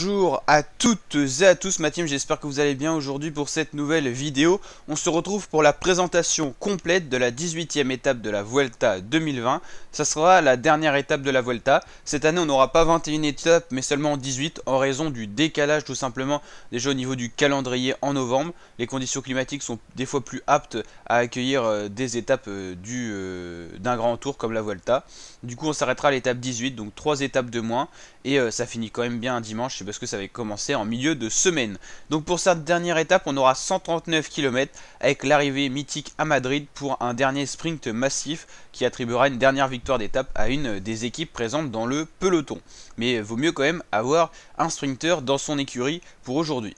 Bonjour à toutes et à tous, ma team, j'espère que vous allez bien aujourd'hui pour cette nouvelle vidéo. On se retrouve pour la présentation complète de la 18e étape de la Vuelta 2020. Ça sera la dernière étape de la Vuelta. Cette année on n'aura pas 21 étapes mais seulement 18 en raison du décalage tout simplement déjà au niveau du calendrier en novembre. Les conditions climatiques sont des fois plus aptes à accueillir des étapes d'un grand tour comme la Vuelta. Du coup on s'arrêtera à l'étape 18, donc 3 étapes de moins. Et ça finit quand même bien un dimanche, c'est parce que ça va commencer en milieu de semaine. Donc pour cette dernière étape, on aura 139 km avec l'arrivée mythique à Madrid pour un dernier sprint massif qui attribuera une dernière victoire d'étape à une des équipes présentes dans le peloton. Mais vaut mieux quand même avoir un sprinter dans son écurie pour aujourd'hui.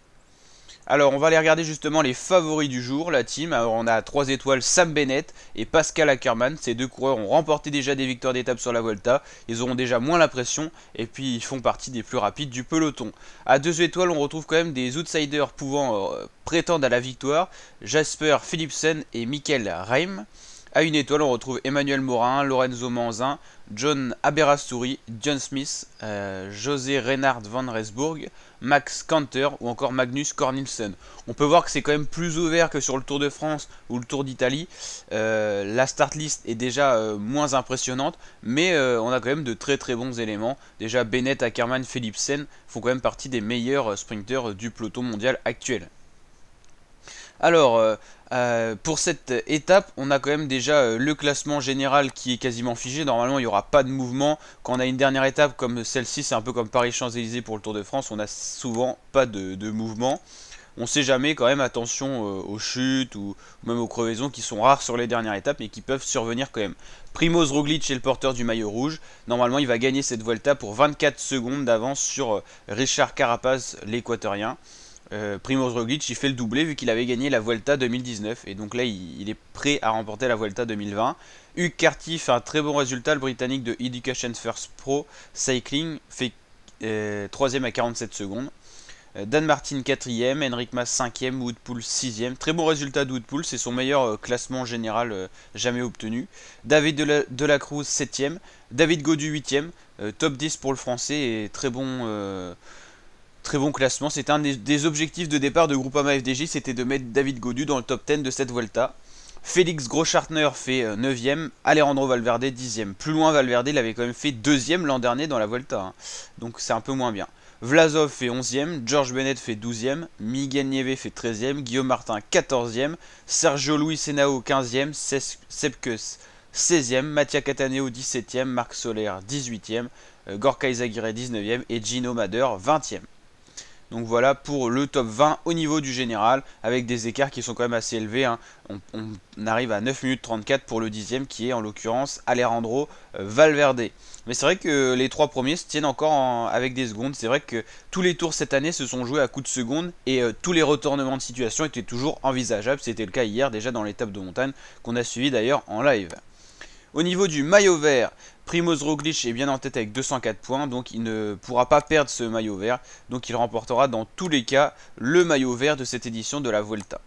Alors on va aller regarder justement les favoris du jour, la team. Alors on a 3 étoiles Sam Bennett et Pascal Ackermann. Ces deux coureurs ont remporté déjà des victoires d'étape sur la Volta. Ils auront déjà moins la pression et puis ils font partie des plus rapides du peloton. À 2 étoiles on retrouve quand même des outsiders pouvant prétendre à la victoire. Jasper Philipsen et Mikkel Reim. À 1 étoile, on retrouve Emmanuel Morin, Lorenzo Manzin, John Aberasturi, John Smith, José Reinhard van Rensburg, Max Kanter ou encore Magnus Cornelsen. On peut voir que c'est quand même plus ouvert que sur le Tour de France ou le Tour d'Italie. La start list est déjà moins impressionnante, mais on a quand même de très très bons éléments. Déjà Bennett, Ackermann, Philipsen font quand même partie des meilleurs sprinters du peloton mondial actuel. Alors, pour cette étape, on a quand même déjà le classement général qui est quasiment figé. Normalement, il n'y aura pas de mouvement. Quand on a une dernière étape comme celle-ci, c'est un peu comme Paris-Champs-Élysées pour le Tour de France. On n'a souvent pas de mouvement. On ne sait jamais quand même, attention aux chutes ou même aux crevaisons qui sont rares sur les dernières étapes mais qui peuvent survenir quand même. Primoz Roglic est le porteur du maillot rouge. Normalement, il va gagner cette Vuelta pour 24 secondes d'avance sur Richard Carapaz, l'équatorien. Primoz Roglic il fait le doublé vu qu'il avait gagné la Vuelta 2019 et donc là il est prêt à remporter la Vuelta 2020. Hugh Carty fait un très bon résultat, le britannique de Education First Pro Cycling fait 3ème à 47 secondes. Dan Martin 4ème, Enric Mas 5ème, Woodpool 6ème. Très bon résultat de Woodpool, c'est son meilleur classement général jamais obtenu. David Delacruz 7ème, David Gaudu 8ème, top 10 pour le français et très bon classement. C'était un des objectifs de départ de Groupama FDJ, c'était de mettre David Gaudu dans le top 10 de cette Vuelta. Félix Groschartner fait 9ème, Alejandro Valverde 10ème. Plus loin, Valverde il avait quand même fait 2ème l'an dernier dans la Vuelta, hein. Donc c'est un peu moins bien. Vlasov fait 11ème, George Bennett fait 12ème, Miguel Nieve fait 13ème, Guillaume Martin 14ème, Sergio Luis Henao 15ème, Sepkus 16ème, Mattia Cataneo 17ème, Marc Soler 18ème, Gorka Izagirre 19ème et Gino Mader 20ème. Donc voilà pour le top 20 au niveau du général, avec des écarts qui sont quand même assez élevés, hein. On arrive à 9 minutes 34 pour le 10ème qui est en l'occurrence Alejandro Valverde. Mais c'est vrai que les 3 premiers se tiennent encore avec des secondes. C'est vrai que tous les tours cette année se sont joués à coups de secondes et tous les retournements de situation étaient toujours envisageables. C'était le cas hier déjà dans l'étape de montagne qu'on a suivi d'ailleurs en live. Au niveau du maillot vert, Primoz Roglic est bien en tête avec 204 points, donc il ne pourra pas perdre ce maillot vert. Donc il remportera dans tous les cas le maillot vert de cette édition de la Vuelta.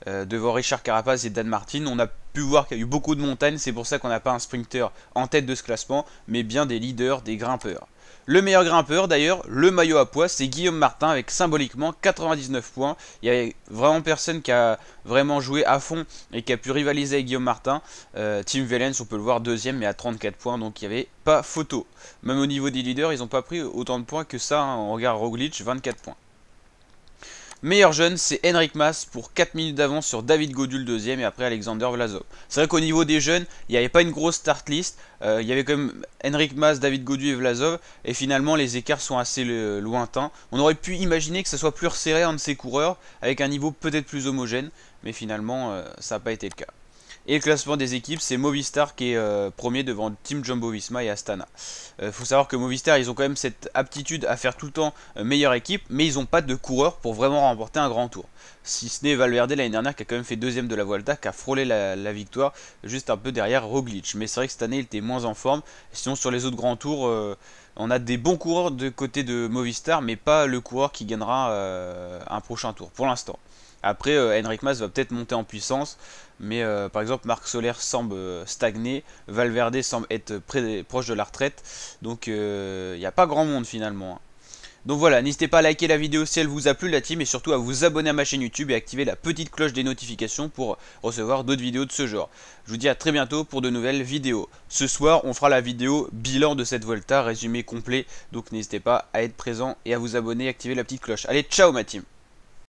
Devant Richard Carapaz et Dan Martin, on a pu voir qu'il y a eu beaucoup de montagnes, c'est pour ça qu'on n'a pas un sprinter en tête de ce classement, mais bien des leaders, des grimpeurs. Le meilleur grimpeur d'ailleurs, le maillot à pois, c'est Guillaume Martin avec symboliquement 99 points. Il n'y avait vraiment personne qui a vraiment joué à fond et qui a pu rivaliser avec Guillaume Martin. Tim Wellens, on peut le voir deuxième mais à 34 points, donc il n'y avait pas photo. Même au niveau des leaders, ils n'ont pas pris autant de points que ça, hein. On regarde Roglic, 24 points. Meilleur jeune, c'est Enric Mas pour 4 minutes d'avance sur David Gaudu le deuxième et après Alexander Vlasov. C'est vrai qu'au niveau des jeunes, il n'y avait pas une grosse start list. Il y avait quand même Enric Mas, David Gaudu et Vlasov. Et finalement, les écarts sont assez lointains. On aurait pu imaginer que ça soit plus resserré entre ces coureurs avec un niveau peut-être plus homogène. Mais finalement, ça n'a pas été le cas. Et le classement des équipes, c'est Movistar qui est premier devant Team Jumbo-Visma et Astana. Faut savoir que Movistar, ils ont quand même cette aptitude à faire tout le temps meilleure équipe, mais ils n'ont pas de coureur pour vraiment remporter un grand tour. Si ce n'est Valverde l'année dernière qui a quand même fait deuxième de la Vuelta, qui a frôlé la victoire juste un peu derrière Roglic. Mais c'est vrai que cette année, il était moins en forme. Sinon, sur les autres grands tours, on a des bons coureurs de côté de Movistar, mais pas le coureur qui gagnera un prochain tour pour l'instant. Après, Enric Mas va peut-être monter en puissance, mais par exemple, Marc Soler semble stagner, Valverde semble être proche de la retraite, donc il n'y a pas grand monde finalement, hein. Donc voilà, n'hésitez pas à liker la vidéo si elle vous a plu la team, et surtout à vous abonner à ma chaîne YouTube et activer la petite cloche des notifications pour recevoir d'autres vidéos de ce genre. Je vous dis à très bientôt pour de nouvelles vidéos. Ce soir, on fera la vidéo bilan de cette Volta, résumé complet, donc n'hésitez pas à être présent et à vous abonner et activer la petite cloche. Allez, ciao ma team!